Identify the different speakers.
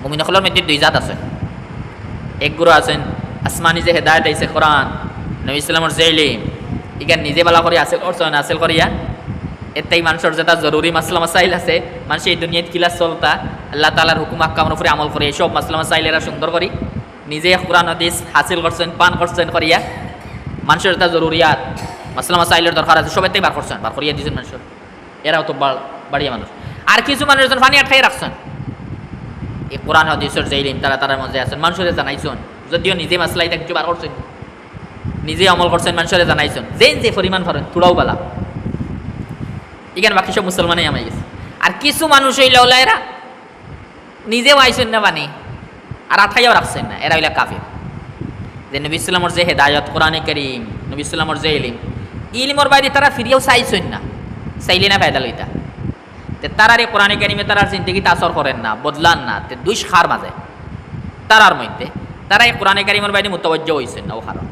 Speaker 1: মুমিন হলের মধ্যে দুই জাত আছে। এক গুরু আছেন আসমানি যে হেদায়ত আইছে কোরআন নবী ইসলামর জেইলি ইগান নিজে বালা করে আসেল করছেন আসেল করিয়া এতেই মানুষের যেটা জরুরি মাসলা মাসাইল আছে মানুষ এই দুনিয়াত কিলা চলতা আল্লাহ তাআলার হুকুম আহকামের উপরে আমল করে এইসব মাসলা মাসাইল এরা সুন্দর করি নিজে কোরআন হাদিস হাসিল করছেন পান করছেন করিয়া মানুষের যেটা জরুরিয়াত মাসলা মাসাইলের দরকার আছে সব এতেই বার করছেন বার করিয়া দিয়েছেন মানুষের এরাও তো বাড়িয়া মানুষ। আর কিছু মানুষজন পানি আটকাই রাখছেন এই কোরআন হাদিসের যে ইলম তারা মধ্যে আছেন মানুষের জানাইছেন যদিও নিজে মাসলা এটা কিছু বার করছেন নিজে আমল করছেন মানুষের জানাইছেন যে পরিমাণ করেন থোড়াও বালা এখানে বাকি সব মুসলমানই আমায় গেছে। আর কিছু মানুষ হইলে ওলা এরা নিজেও আইসেন না বানি আর আঠাইয়াও রাখছেন না এরা হইলে কাফির। যে নবী ইসলামর যে হেদায়ত কোরআনে কারীম নবী ইসলামর যে ইলমর বাইরে তারা ফিরিয়েও চাইছেন না চাইলে না ফায়দা লইতা তে তারারে কোরআনে কারীমে তারার জিন্দেগিতে আসর করেন না বদলান না তে দুই খার মাঝে তারার মধ্যে তারা এই কোরআনে কারীমের বাইরে মুতাওয়াজ্জহ হইছেন না ও কারণ